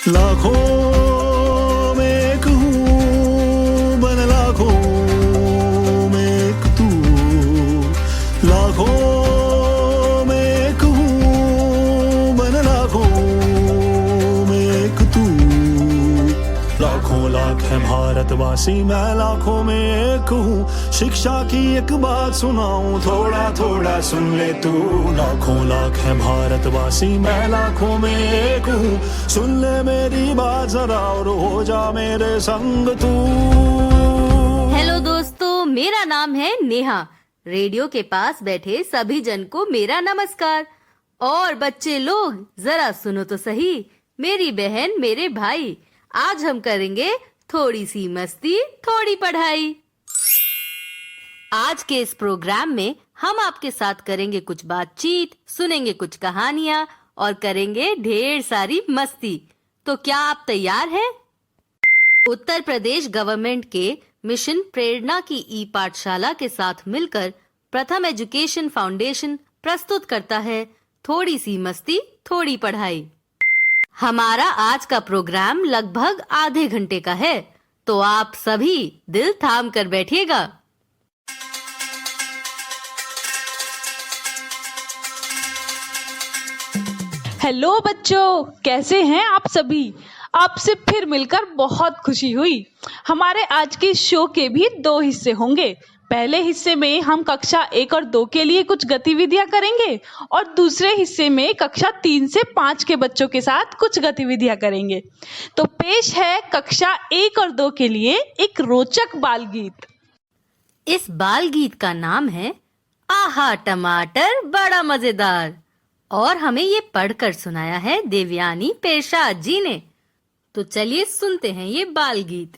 लाखों में एक हूँ बन लाखों में एक तू, लाखों में एक हूँ बन लाखों में एक तू। लाखों लाख है भारतवासी, मैं लाखों में एक हूँ। शिक्षा की एक बात सुनाऊं, थोड़ा थोड़ा सुन ले तू। लाखों लाख है भारतवासी, मैं लाखों में एक हूँ। सुन ले मेरी बात जरा और हो जा मेरे संग तू। हेलो दोस्तों, मेरा नाम है नेहा। रेडियो के पास बैठे सभी जन को मेरा नमस्कार। और बच्चे लोग जरा सुनो तो सही, मेरी बहन मेरे भाई, आज हम करेंगे थोड़ी सी मस्ती थोड़ी पढ़ाई। आज के इस प्रोग्राम में हम आपके साथ करेंगे कुछ बातचीत, सुनेंगे कुछ कहानियाँ और करेंगे ढेर सारी मस्ती। तो क्या आप तैयार हैं? उत्तर प्रदेश गवर्नमेंट के मिशन प्रेरणा की ई पाठशाला के साथ मिलकर प्रथम एजुकेशन फाउंडेशन प्रस्तुत करता है थोड़ी सी मस्ती थोड़ी पढ़ाई। हमारा आज का प्रोग्राम लगभग आधे घंटे का है, तो आप सभी दिल थाम कर बैठिएगा। हेलो बच्चों, कैसे हैं आप सभी? आपसे फिर मिलकर बहुत खुशी हुई। हमारे आज के शो के भी 2 हिस्से होंगे। पहले हिस्से में हम कक्षा 1 और 2 के लिए कुछ गतिविधियां करेंगे और दूसरे हिस्से में कक्षा 3 से 5 के बच्चों के साथ कुछ गतिविधियां करेंगे। तो पेश है कक्षा 1 और 2 के लिए एक रोचक बाल गीत। इस बाल गीत का नाम है आहा टमाटर बड़ा मजेदार और हमें ये पढ़कर सुनाया है देवयानी पेशा जी ने। तो चलिए सुनते हैं ये बाल गीत।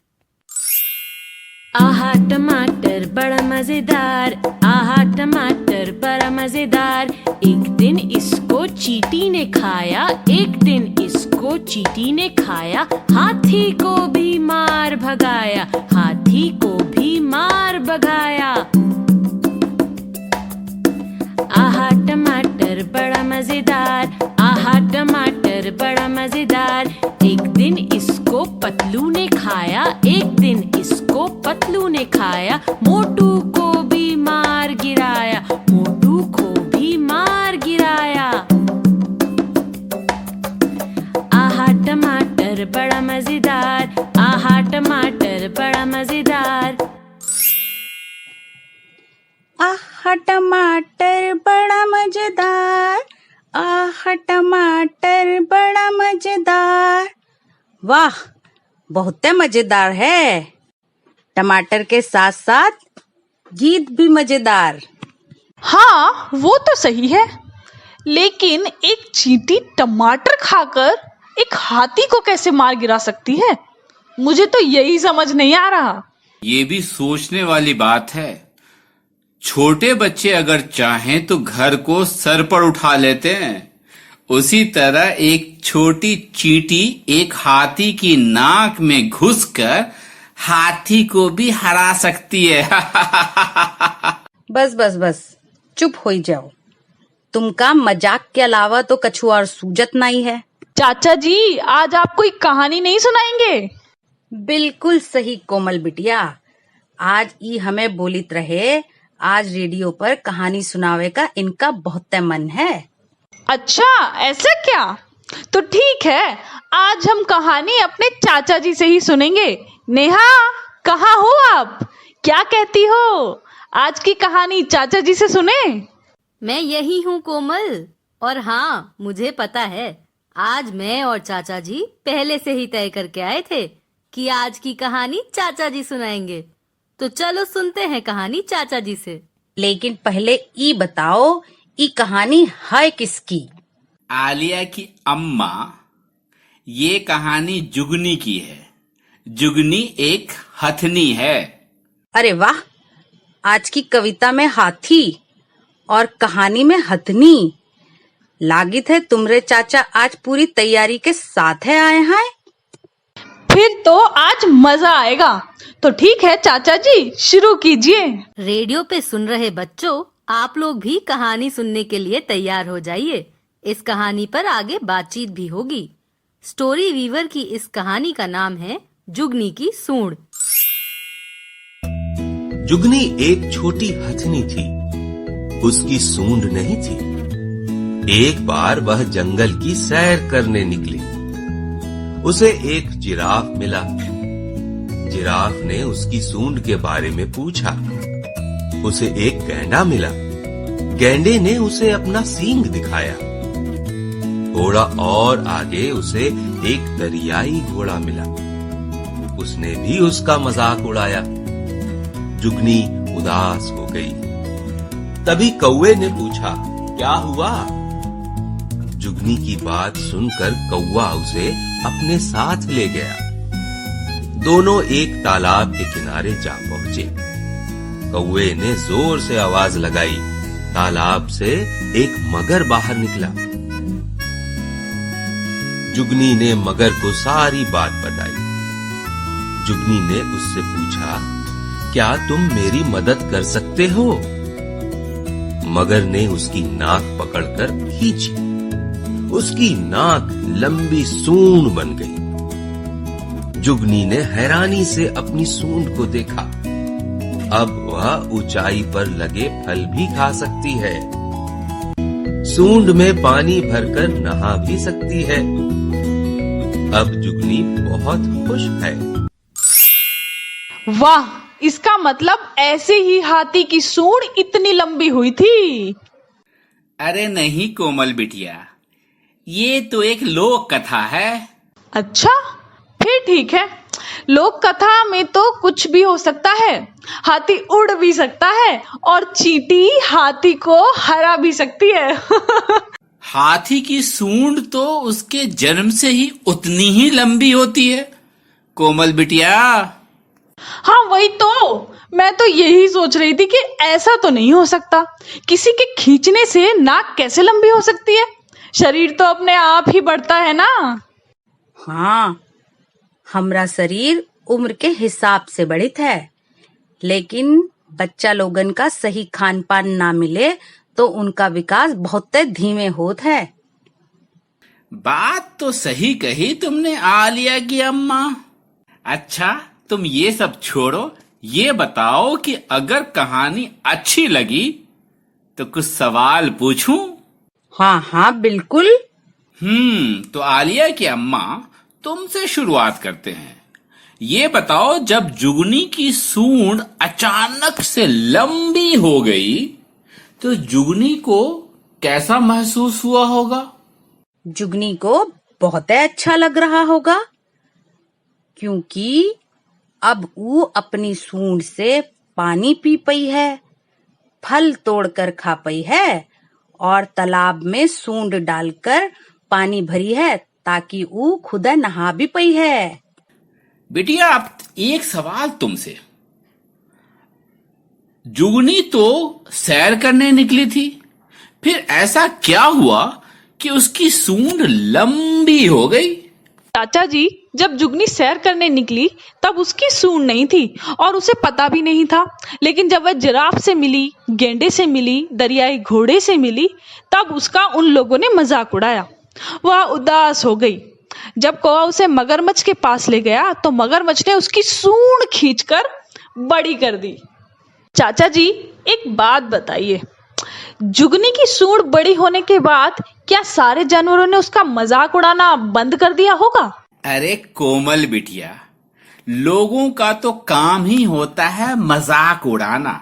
आहा टमाटर बड़ा मजेदार, आहा टमाटर बड़ा मजेदार। एक दिन इसको चींटी ने खाया, एक दिन इसको चींटी ने खाया। हाथी को भी मार भगाया, हाथी को भी मार भगाया। आहा टमाटर बड़ा मजेदार, आहा टमाटर बड़ा मजेदार। एक दिन इसको पतलू ने खाया, एक दिन इसको पतलू ने खाया। मोटू को भी मार गिराया, मोटू को भी मार गिराया। आहा टमाटर बड़ा मजेदार, आहा टमाटर बड़ा मजेदार। आहा टमाटर बड़ा मजेदार, आहा टमाटर बड़ा मजेदार। वाह, बहुत मजेदार है। टमाटर के साथ साथ गीत भी मजेदार। हाँ, वो तो सही है, लेकिन एक चींटी टमाटर खाकर एक हाथी को कैसे मार गिरा सकती है? मुझे तो यही समझ नहीं आ रहा। ये भी सोचने वाली बात है। छोटे बच्चे अगर चाहें तो घर को सर पर उठा लेते हैं, उसी तरह एक छोटी चींटी एक हाथी की नाक में घुसकर हाथी को भी हरा सकती है। बस बस बस, चुप हो जाओ। तुमका मजाक के अलावा तो कछु और सूझत नहीं है। चाचा जी, आज आप कोई कहानी नहीं सुनाएंगे? बिल्कुल सही कोमल बिटिया, आज ई हमें बोलित रहे। आज रेडियो पर कहानी सुनावे का इनका बहुत मन है। अच्छा, ऐसा क्या? तो ठीक है, आज हम कहानी अपने चाचा जी से ही सुनेंगे। नेहा, कहाँ हो आप? क्या कहती हो? आज की कहानी चाचा जी से सुने। मैं यही हूँ कोमल, और हाँ, मुझे पता है आज मैं और चाचा जी पहले से ही तय करके आए थे कि आज की कहानी चाचा जी सुनाएंगे। तो चलो सुनते हैं कहानी चाचा जी से। लेकिन पहले ई बताओ, ई कहानी है किसकी? आलिया की अम्मा। ये कहानी जुगनी की है। जुगनी एक हथनी है। अरे वाह, आज की कविता में हाथी और कहानी में हथनी। लागित है तुमरे चाचा आज पूरी तैयारी के साथ है आए हैं। फिर तो आज मजा आएगा। तो ठीक है चाचा जी, शुरू कीजिए। रेडियो पे सुन रहे बच्चों, आप लोग भी कहानी सुनने के लिए तैयार हो जाइए। इस कहानी पर आगे बातचीत भी होगी। स्टोरी वीवर की इस कहानी का नाम है जुगनी की सूंड। जुगनी एक छोटी हथनी थी, उसकी सूंड नहीं थी। एक बार वह जंगल की सैर करने निकली। उसे एक जिराफ मिला। जिराफ ने उसकी सूंड के बारे में पूछा। उसे एक गैंडा मिला। गैंडे ने उसे अपना सींग दिखाया। थोड़ा और आगे उसे एक दरियाई घोड़ा मिला। उसने भी उसका मजाक उड़ाया। जुगनी उदास हो गई। तभी कौवे ने पूछा, क्या हुआ? जुगनी की बात सुनकर कौवा उसे अपने साथ ले गया। दोनों एक तालाब के किनारे जा पहुंचे। कौवे ने जोर से आवाज लगाई। तालाब से एक मगर बाहर निकला। जुगनी ने मगर को सारी बात बताई। जुगनी ने उससे पूछा, क्या तुम मेरी मदद कर सकते हो? मगर ने उसकी नाक पकड़कर खींची। उसकी नाक लंबी सूंड बन गई। जुगनी ने हैरानी से अपनी सूंड को देखा। अब वह ऊंचाई पर लगे फल भी खा सकती है। सूंड में पानी भरकर नहा भी सकती है। अब जुगनी बहुत खुश है। वाह, इसका मतलब ऐसे ही हाथी की सूंड इतनी लंबी हुई थी। अरे नहीं कोमल बिटिया, ये तो एक लोक कथा है। अच्छा, फिर ठीक है। लोक कथा में तो कुछ भी हो सकता है। हाथी उड़ भी सकता है और चींटी हाथी को हरा भी सकती है। हाथी की सूंड तो उसके जन्म से ही उतनी ही लंबी होती है कोमल बिटिया। हाँ, वही तो। मैं तो यही सोच रही थी कि ऐसा तो नहीं हो सकता। किसी के खींचने से नाक कैसे लंबी हो सकती है? शरीर तो अपने आप ही बढ़ता है ना। हाँ, हमरा शरीर उम्र के हिसाब से बढ़ित है, लेकिन बच्चा लोगन का सही खान पान ना मिले तो उनका विकास बहुत धीमे होत है। बात तो सही कही तुमने आलिया की अम्मा। अच्छा, तुम ये सब छोड़ो, ये बताओ कि अगर कहानी अच्छी लगी तो कुछ सवाल पूछूं? हाँ हाँ बिल्कुल। तो आलिया की अम्मा, तुमसे शुरुआत करते हैं। ये बताओ, जब जुगनी की सूंड अचानक से लंबी हो गई तो जुगनी को कैसा महसूस हुआ होगा? जुगनी को बहुत अच्छा लग रहा होगा, क्योंकि अब वो अपनी सूंड से पानी पी पई है, फल तोड़कर खा पई है और तालाब में सूंड डालकर पानी भरी है ताकि वो खुद नहा भी पई है। बिटिया, अब एक सवाल तुमसे। जुगनी तो सैर करने निकली थी, फिर ऐसा क्या हुआ कि उसकी सूंड लंबी हो गई? चाचा जी, जब जुगनी सैर करने निकली तब उसकी सूंड नहीं थी और उसे पता भी नहीं था। लेकिन जब वह जिराफ से मिली, गेंडे से मिली, दरियाई घोड़े से मिली, तब उसका उन लोगों ने मजाक उड़ाया। वह उदास हो गई। जब कौवा उसे मगरमच्छ के पास ले गया तो मगरमच्छ ने उसकी सूंड खींचकर बड़ी कर दी। चाचा जी, एक बात बताइए, जुगनी की सूंड बड़ी होने के बाद क्या सारे जानवरों ने उसका मजाक उड़ाना बंद कर दिया होगा? अरे कोमल बिटिया, लोगों का तो काम ही होता है मजाक उड़ाना।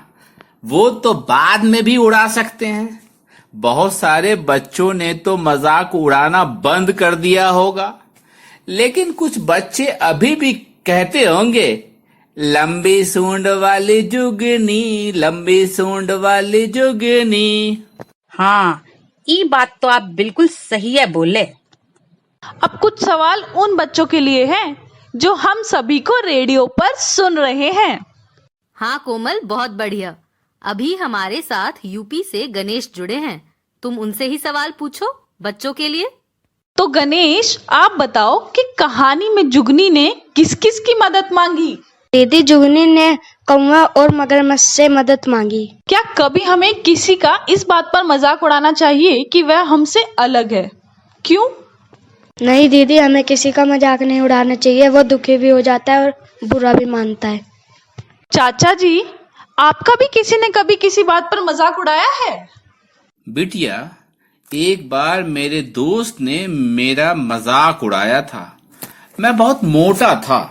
वो तो बाद में भी उड़ा सकते हैं। बहुत सारे बच्चों ने तो मजाक उड़ाना बंद कर दिया होगा, लेकिन कुछ बच्चे अभी भी कहते होंगे, लंबी सूंड वाली जुगनी, लंबी सूंड वाली जुगनी। हाँ, ये बात तो आप बिल्कुल सही है बोले। अब कुछ सवाल उन बच्चों के लिए हैं जो हम सभी को रेडियो पर सुन रहे हैं। हाँ कोमल, बहुत बढ़िया। अभी हमारे साथ यूपी से गणेश जुड़े हैं, तुम उनसे ही सवाल पूछो बच्चों के लिए। तो गणेश, आप बताओ कि कहानी में जुगनी ने किस किस की मदद मांगी? दीदी जुगनी ने कौवा और मगरमच्छ से मदद मांगी। क्या कभी हमें किसी का इस बात पर मजाक उड़ाना चाहिए कि वह हमसे अलग है? क्यों? नहीं दीदी, हमें किसी का मजाक नहीं उड़ाना चाहिए। वो दुखी भी हो जाता है और बुरा भी मानता है। चाचा जी, आपका भी किसी ने कभी किसी बात पर मजाक उड़ाया है? बिटिया, एक बार मेरे दोस्त ने मेरा मजाक उड़ाया था। मैं बहुत मोटा था।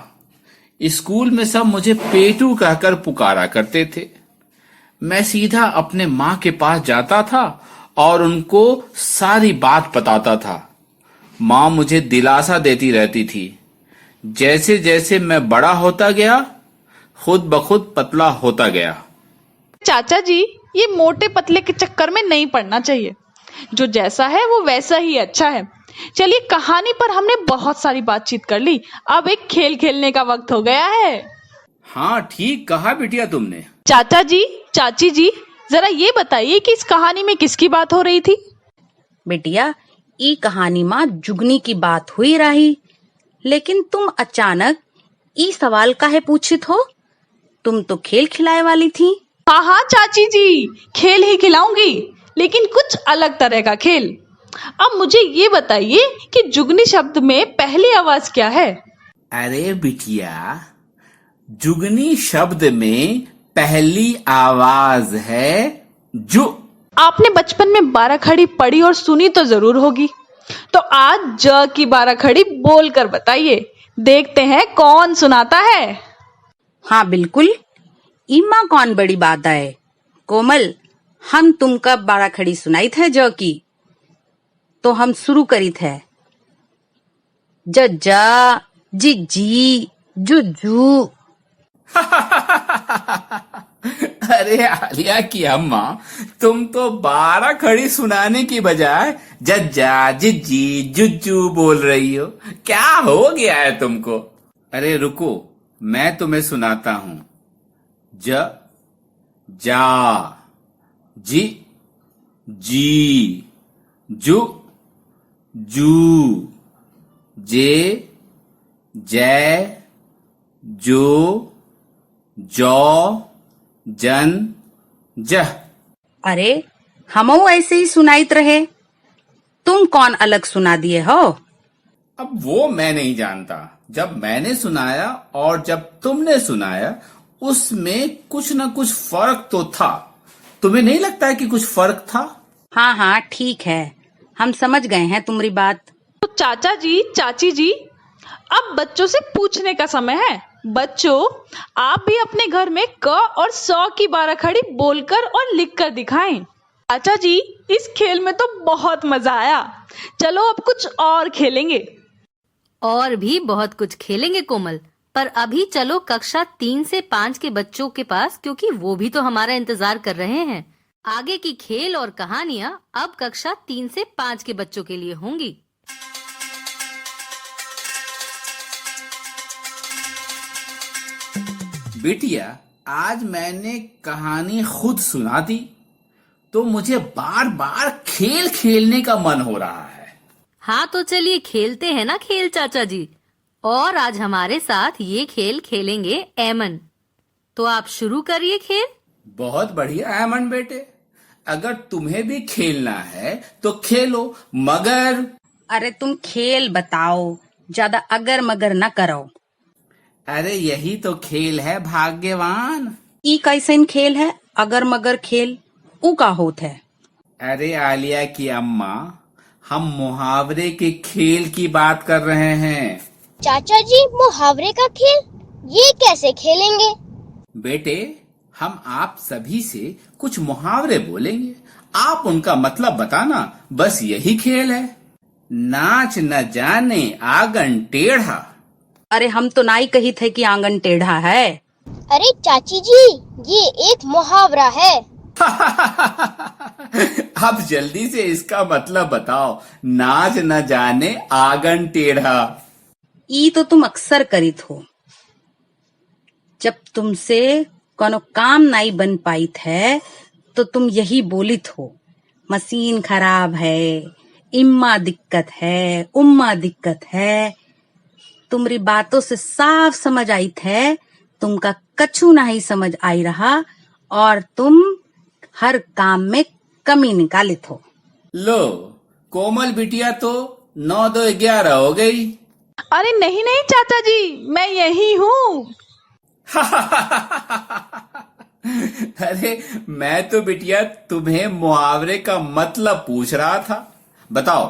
स्कूल में सब मुझे पेटू कहकर पुकारा करते थे। मैं सीधा अपने माँ के पास जाता था और उनको सारी बात बताता था। माँ मुझे दिलासा देती रहती थी। जैसे जैसे मैं बड़ा होता गया, खुद ब खुद पतला होता गया। चाचा जी, ये मोटे पतले के चक्कर में नहीं पड़ना चाहिए। जो जैसा है वो वैसा ही अच्छा है। चलिए, कहानी पर हमने बहुत सारी बातचीत कर ली। अब एक खेल खेलने का वक्त हो गया है। हाँ, ठीक कहा बिटिया तुमने। चाचा जी, चाची जी, जरा ये बताइए कि इस कहानी में किसकी बात हो रही थी? बिटिया, ई कहानी माँ जुगनी की बात हुई रही। लेकिन तुम अचानक ई सवाल काहे पूछित हो? तुम तो खेल खिलाए वाली थी। हाँ हाँ चाची जी, खेल ही खिलाऊंगी, लेकिन कुछ अलग तरह का खेल। अब मुझे ये बताइए कि जुगनी शब्द में पहली आवाज क्या है? अरे बिटिया, जुगनी शब्द में पहली आवाज है जु। आपने बचपन में 12 खड़ी पढ़ी और सुनी तो जरूर होगी। तो आज ज की 12 खड़ी बोल कर बताइए। देखते हैं कौन सुनाता है। हाँ बिल्कुल, इमा कौन बड़ी बात है। कोमल, हम तुमका 12 खड़ी सुनाई थे जो की, तो हम शुरू करी थे। जज्जा, जिज्जी, जुज्जू। अरे आलिया की अम्मा, तुम तो 12 खड़ी सुनाने की बजाय जज्जा, जिज्जी, जुज्जू बोल रही हो। क्या हो गया है तुमको? अरे रुको, मैं तुम्हें सुनाता हूं। ज, जा, जी, जी, जु, जू, जे, जय, जो, जौ, जन, जह। अरे हमऊ ऐसे ही सुनाइत रहे, तुम कौन अलग सुना दिए हो? अब वो मैं नहीं जानता। जब मैंने सुनाया और जब तुमने सुनाया, उसमें कुछ न कुछ फर्क तो था। तुम्हें नहीं लगता है कि कुछ फर्क था? हाँ हाँ ठीक है, हम समझ गए हैं तुम्हारी बात। तो चाचा जी, चाची जी, अब बच्चों से पूछने का समय है। बच्चों, आप भी अपने घर में क और 100 की 12 खड़ी बोलकर और लिखकर दिखाएं। चाचा जी, इस खेल में तो बहुत मजा आया। चलो अब कुछ और खेलेंगे। और भी बहुत कुछ खेलेंगे कोमल, पर अभी चलो कक्षा 3 से 5 के बच्चों के पास, क्योंकि वो भी तो हमारा इंतजार कर रहे हैं। आगे की खेल और कहानियां अब कक्षा 3 से 5 के बच्चों के लिए होंगी। बिटिया, आज मैंने कहानी खुद सुना दी, तो मुझे बार बार खेल खेलने का मन हो रहा है। हाँ तो चलिए खेलते हैं ना खेल चाचा जी। और आज हमारे साथ ये खेल खेलेंगे ऐमन। तो आप शुरू करिए खेल। बहुत बढ़िया ऐमन बेटे, अगर तुम्हें भी खेलना है तो खेलो, मगर। अरे तुम खेल बताओ, ज्यादा अगर मगर न करो। अरे यही तो खेल है भाग्यवान। ई कैसन खेल है अगर मगर खेल? ऊ का होत है? अरे आलिया की अम्मा, हम मुहावरे के खेल की बात कर रहे हैं। चाचा जी, मुहावरे का खेल ये कैसे खेलेंगे? बेटे, हम आप सभी से कुछ मुहावरे बोलेंगे, आप उनका मतलब बताना, बस यही खेल है। नाच न जाने आंगन टेढ़ा। अरे हम तो नाई कही थे कि आंगन टेढ़ा है। अरे चाची जी, ये एक मुहावरा है। अब जल्दी से इसका मतलब बताओ। नाच न जाने आंगन टेढ़ा। ई तो तुम अक्सर करीत हो। जब तुमसे कोनो काम नहीं बन पाई थे तो तुम यही बोलित हो, मशीन खराब है, इम्मा दिक्कत है, उम्मा दिक्कत है। तुम्हारी बातों से साफ समझ आई थे तुमका कछु नहीं समझ आई रहा और तुम हर काम में कमी निकालित हो। लो, कोमल बिटिया तो 9 2 11 हो गई। अरे नहीं नहीं चाचा जी, मैं यही हूँ। अरे मैं तो बिटिया तुम्हें मुहावरे का मतलब पूछ रहा था। बताओ,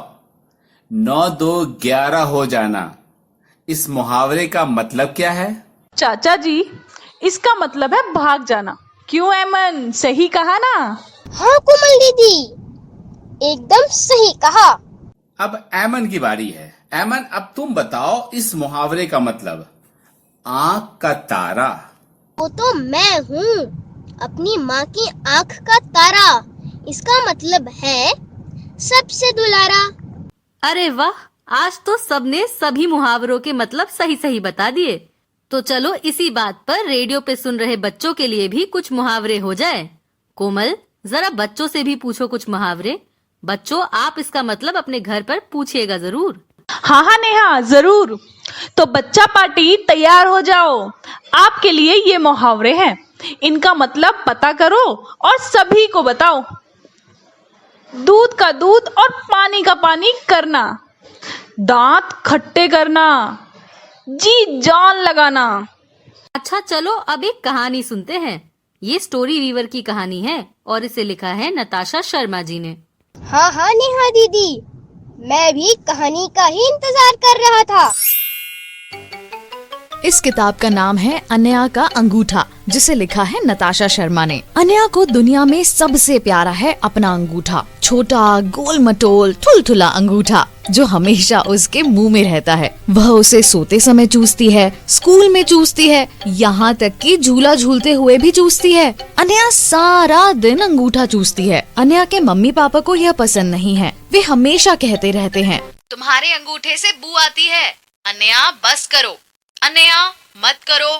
9 2 11 हो जाना, इस मुहावरे का मतलब क्या है? चाचा जी, इसका मतलब है भाग जाना। क्यों ऐमन, सही कहा ना? हाँ कोमल दीदी, एकदम सही कहा। अब ऐमन की बारी है। ऐमन, अब तुम बताओ इस मुहावरे का मतलब। आंख का तारा। वो तो मैं हूँ, अपनी माँ की आँख का तारा। इसका मतलब है सबसे दुलारा। अरे वाह, आज तो सबने सभी मुहावरों के मतलब सही सही बता दिए। तो चलो इसी बात पर रेडियो पे सुन रहे बच्चों के लिए भी कुछ मुहावरे हो जाए। कोमल, जरा बच्चों से भी पूछो कुछ मुहावरे। बच्चों, आप इसका मतलब अपने घर पर पूछिएगा जरूर। हाँ हाँ नेहा, जरूर। तो बच्चा पार्टी तैयार हो जाओ, आपके लिए ये मुहावरे हैं। इनका मतलब पता करो और सभी को बताओ। दूध का दूध और पानी का पानी करना, दांत खट्टे करना, जी जान लगाना। अच्छा चलो अब एक कहानी सुनते हैं। ये स्टोरी वीवर की कहानी है और इसे लिखा है नताशा शर्मा जी ने। हाँ हाँ नेहा दीदी, मैं भी कहानी का ही इंतजार कर रहा था। इस किताब का नाम है अन्या का अंगूठा, जिसे लिखा है नताशा शर्मा ने। अन्या को दुनिया में सबसे प्यारा है अपना अंगूठा, छोटा गोल मटोल ठुलठुला अंगूठा जो हमेशा उसके मुंह में रहता है। वह उसे सोते समय चूसती है, स्कूल में चूसती है, यहाँ तक कि झूला झूलते हुए भी चूसती है। अन्या सारा दिन अंगूठा चूसती है। अन्या के मम्मी पापा को यह पसंद नहीं है। वे हमेशा कहते रहते हैं, तुम्हारे अंगूठे से बू आती है, अन्या बस करो, अन्या मत करो,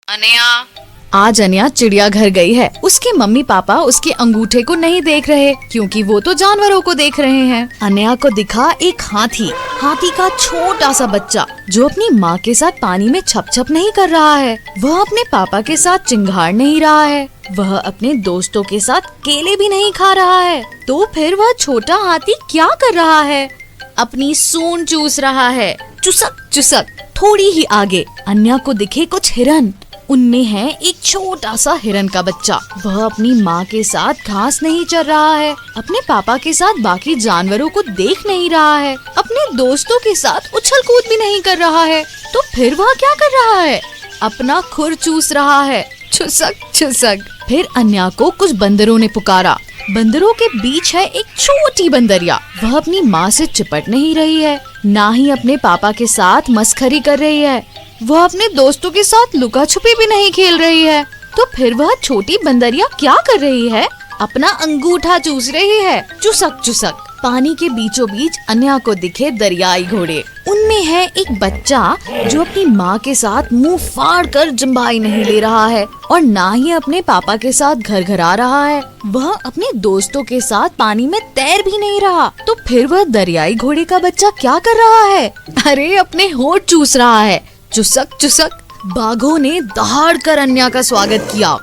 अन्या। आज अन्या चिड़ियाघर गई है। उसके मम्मी पापा उसके अंगूठे को नहीं देख रहे क्योंकि वो तो जानवरों को देख रहे हैं। अन्या को दिखा एक हाथी का छोटा सा बच्चा जो अपनी माँ के साथ पानी में छप छप नहीं कर रहा है। वह अपने पापा के साथ चिंगाड़ नहीं रहा है। वह अपने दोस्तों के साथ केले भी नहीं खा रहा है। तो फिर वह छोटा हाथी क्या कर रहा है? अपनी सूंड चूस रहा है, चुसक चुसक। थोड़ी ही आगे अन्या को दिखे कुछ हिरन। उनमें है एक छोटा सा हिरन का बच्चा। वह अपनी माँ के साथ घास नहीं चर रहा है, अपने पापा के साथ बाकी जानवरों को देख नहीं रहा है, अपने दोस्तों के साथ उछल कूद भी नहीं कर रहा है। तो फिर वह क्या कर रहा है? अपना खुर चूस रहा है, चुसक चुसक। फिर अन्या को कुछ बंदरों ने पुकारा। बंदरों के बीच है एक छोटी बंदरिया। वह अपनी माँ से चिपट नहीं रही है, ना ही अपने पापा के साथ मस्खरी कर रही है। वह अपने दोस्तों के साथ लुका छुपी भी नहीं खेल रही है। तो फिर वह छोटी बंदरिया क्या कर रही है? अपना अंगूठा चूस रही है, चुसक चुसक। पानी के बीचों बीच अन्या को दिखे दरियाई घोड़े। उनमें है एक बच्चा जो अपनी माँ के साथ मुंह फाड़ कर जम्बाई नहीं ले रहा है और ना ही अपने पापा के साथ घर घर आ रहा है। वह अपने दोस्तों के साथ पानी में तैर भी नहीं रहा। तो फिर वह दरियाई घोड़े का बच्चा क्या कर रहा है? अरे अपने होंठ चूस रहा है, चुसक चुसक। बाघों ने दहाड़ कर अन्या का स्वागत किया।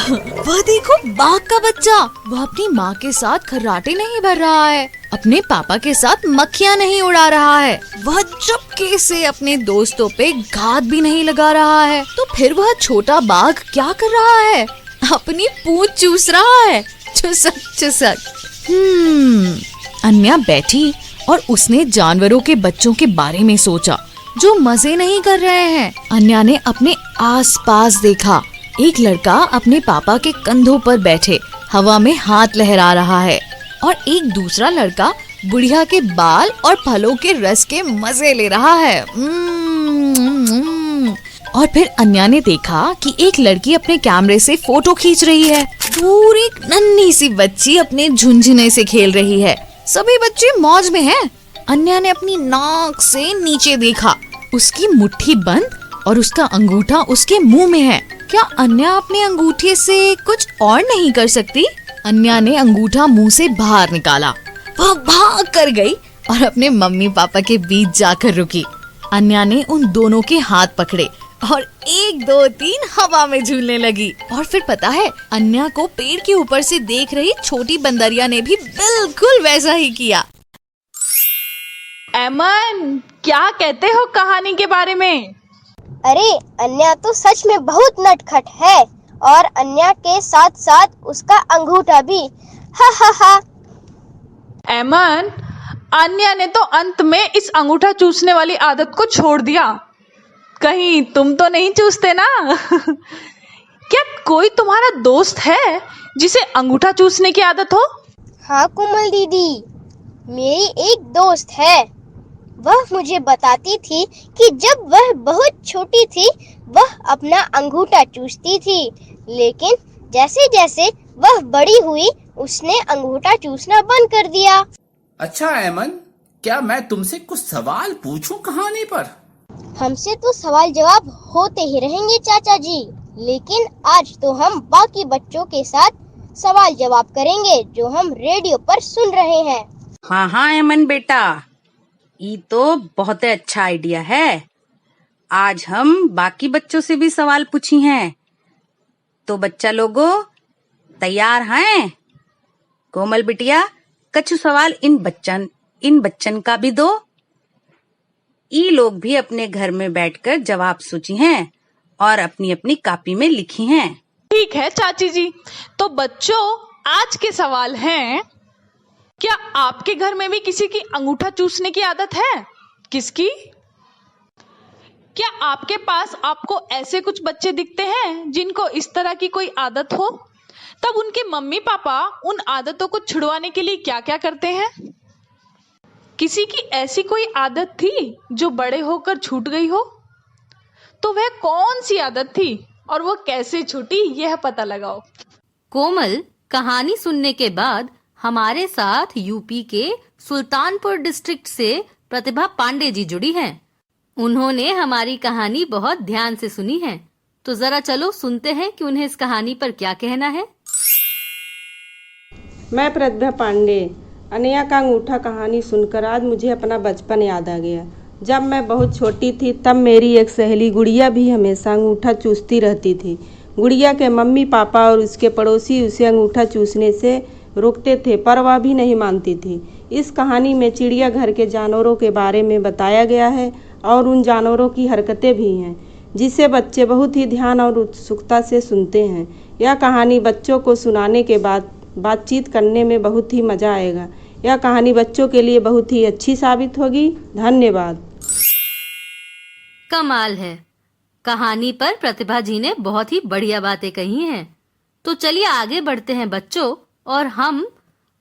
वह देखो बाघ का बच्चा, वह अपनी माँ के साथ खर्राटे नहीं भर रहा है, अपने पापा के साथ मक्खियाँ नहीं उड़ा रहा है, वह चुपके से अपने दोस्तों पे घात भी नहीं लगा रहा है। तो फिर वह छोटा बाघ क्या कर रहा है? अपनी पूंछ चूस रहा है, चुसक चुसक। अन्या बैठी और उसने जानवरों के बच्चों के बारे में सोचा जो मजे नहीं कर रहे हैं। अन्या ने अपने आसपास देखा। एक लड़का अपने पापा के कंधों पर बैठे हवा में हाथ लहरा रहा है और एक दूसरा लड़का बुढ़िया के बाल और फलों के रस के मजे ले रहा है। और फिर अन्या ने देखा कि एक लड़की अपने कैमरे से फोटो खींच रही है। दूर एक नन्ही सी बच्ची अपने झुनझुने से खेल रही है। सभी बच्चे मौज में हैं। अन्या ने अपनी नाक से नीचे देखा, उसकी मुट्ठी बंद और उसका अंगूठा उसके मुंह में है। क्या अन्या अपने अंगूठे से कुछ और नहीं कर सकती? अन्या ने अंगूठा मुंह से बाहर निकाला। वह भाग कर गई और अपने मम्मी पापा के बीच जाकर रुकी। अन्या ने उन दोनों के हाथ पकड़े और 1 2 3 हवा में झूलने लगी। और फिर पता है, अन्या को पेड़ के ऊपर से देख रही छोटी बंदरिया ने भी बिल्कुल वैसा ही किया। एमन, क्या कहते हो कहानी के बारे में? अरे अन्या तो सच में बहुत नटखट है और अन्या के साथ साथ उसका अंगूठा भी। हा हा हा। एमन, अन्या ने तो अंत में इस अंगूठा चूसने वाली आदत को छोड़ दिया। कहीं तुम तो नहीं चूसते ना? क्या कोई तुम्हारा दोस्त है जिसे अंगूठा चूसने की आदत हो? हाँ कोमल दीदी, मेरी एक दोस्त है। वह मुझे बताती थी कि जब वह बहुत छोटी थी वह अपना अंगूठा चूसती थी, लेकिन जैसे जैसे वह बड़ी हुई उसने अंगूठा चूसना बंद कर दिया। अच्छा एमन, क्या मैं तुमसे कुछ सवाल पूछूं कहानी पर? हमसे तो सवाल जवाब होते ही रहेंगे चाचा जी, लेकिन आज तो हम बाकी बच्चों के साथ सवाल जवाब करेंगे जो हम रेडियो पर सुन रहे हैं। हाँ हाँ अमन बेटा, ये तो बहुत अच्छा आइडिया है। आज हम बाकी बच्चों से भी सवाल पूछी हैं, तो बच्चा लोगों तैयार हैं? कोमल बिटिया, कछु सवाल इन बच्चन का भी दो। ये लोग भी अपने घर में बैठकर जवाब सोची हैं और अपनी अपनी कॉपी में लिखी हैं। ठीक है चाची जी, तो बच्चों आज के सवाल हैं, क्या आपके घर में भी किसी की अंगूठा चूसने की आदत है? किसकी? क्या आपके पास आपको ऐसे कुछ बच्चे दिखते हैं जिनको इस तरह की कोई आदत हो? तब उनके मम्मी पापा उन आदतों को छुड़वाने के लिए क्या क्या करते हैं? किसी की ऐसी कोई आदत थी जो बड़े होकर छूट गई हो? तो वह कौन सी आदत थी और वो कैसे छूटी, यह पता लगाओ। कोमल, कहानी सुनने के बाद हमारे साथ यूपी के सुल्तानपुर डिस्ट्रिक्ट से प्रतिभा पांडे जी जुड़ी हैं। उन्होंने हमारी कहानी बहुत ध्यान से सुनी है, तो जरा चलो सुनते हैं कि उन्हें इस कहानी पर क्या कहना है। मैं प्रतिभा पांडे। अनया का अंगूठा कहानी सुनकर आज मुझे अपना बचपन याद आ गया। जब मैं बहुत छोटी थी तब मेरी एक सहेली गुड़िया भी हमेशा अंगूठा चूसती रहती थी। गुड़िया के मम्मी पापा और उसके पड़ोसी उसे अंगूठा चूसने से रोकते थे, पर वह भी नहीं मानती थी। इस कहानी में चिड़ियाघर के जानवरों के बारे में बताया गया है और उन जानवरों की हरकतें भी हैं, जिसे बच्चे बहुत ही ध्यान और उत्सुकता से सुनते हैं। यह कहानी बच्चों को सुनाने के बाद बातचीत करने में बहुत ही मजा आएगा। यह कहानी बच्चों के लिए बहुत ही अच्छी साबित होगी। धन्यवाद। कमाल है, कहानी पर प्रतिभा जी ने बहुत ही बढ़िया बातें कही हैं। तो चलिए आगे बढ़ते हैं बच्चों, और हम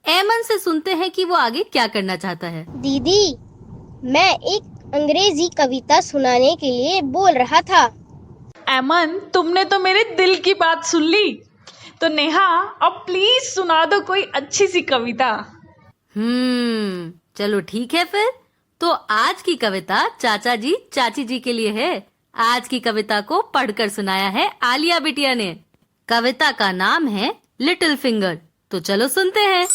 एमन से सुनते हैं कि वो आगे क्या करना चाहता है। दीदी, मैं एक अंग्रेजी कविता सुनाने के लिए बोल रहा था। एमन, तुमने तो मेरे दिल की बात सुन ली। तो नेहा, अब प्लीज सुना दो कोई अच्छी सी कविता। चलो ठीक है फिर। तो आज की कविता चाचा जी चाची जी के लिए है। आज की कविता को पढ़कर सुनाया है आलिया बिटिया ने। कविता का नाम है लिटिल फिंगर। तो चलो सुनते हैं।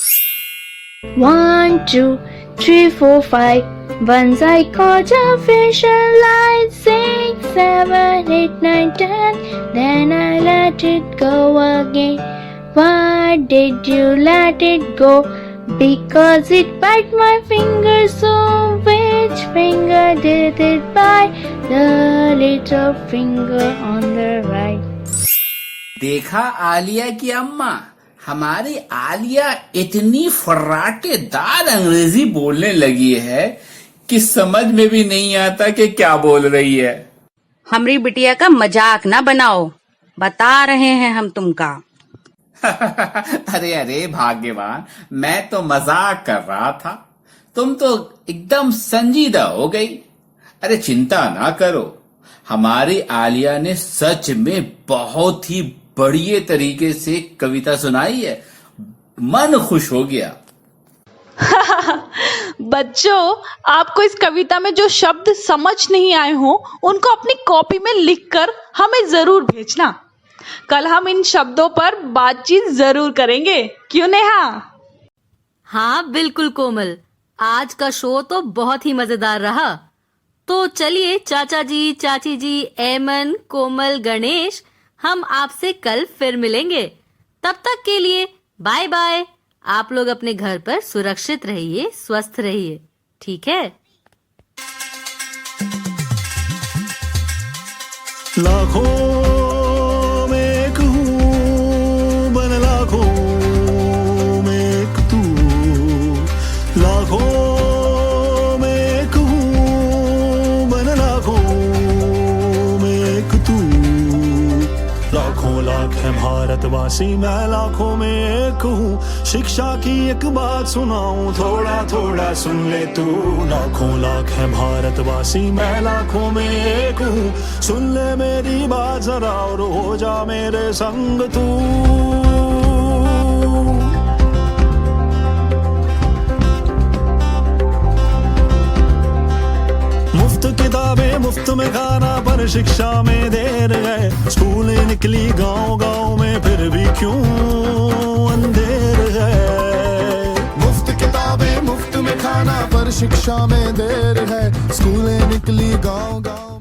1, 2, 3, 4, 5. Once I caught a fish alive. 6, 7, 8, 9, 10. Then I let it go again. Why did you let it go? Because it bite my finger. So which finger did it bite? The little finger on the right. देखा आलिया की अम्मा, हमारी आलिया इतनी फर्राटेदार अंग्रेजी बोलने लगी है कि समझ में भी नहीं आता कि क्या बोल रही है। हमारी बिटिया का मजाक ना बनाओ, बता रहे हैं हम तुमका। अरे अरे भाग्यवान, मैं तो मजाक कर रहा था, तुम तो एकदम संजीदा हो गई। अरे चिंता ना करो, हमारी आलिया ने सच में बहुत ही बढ़िया तरीके से कविता सुनाई है, मन खुश हो गया। बच्चों, आपको इस कविता में जो शब्द समझ नहीं आए हो उनको अपनी कॉपी में लिखकर हमें जरूर भेजना। कल हम इन शब्दों पर बातचीत जरूर करेंगे, क्यों नेहा? हाँ बिल्कुल कोमल, आज का शो तो बहुत ही मजेदार रहा। तो चलिए चाचा जी चाची जी, एमन, कोमल, गणेश, हम आपसे कल फिर मिलेंगे। तब तक के लिए बाय बाय। आप लोग अपने घर पर सुरक्षित रहिए, स्वस्थ रहिए, ठीक है? लाखों में एक हूँ बन लाखों में एक तू, लाखों में एक हूँ बन लाखों में एक तू। लाखों लाख है भारतवासी, मैं लाखों में एक हूँ। शिक्षा की एक बात सुनाऊं, थोड़ा थोड़ा सुन ले तू। लाखों लाख है भारतवासी, मैं लाखों में एक हूँ। सुन ले मेरी बात जरा और हो जा मेरे संग तू। मुफ्त किताबें मुफ्त में खाना, पर शिक्षा में देर है। स्कूलें निकली गांव गांव में, फिर भी क्यों अंधेर है। मुफ्त किताबें मुफ्त में खाना, पर शिक्षा में देर है। स्कूलें निकली गांव गांव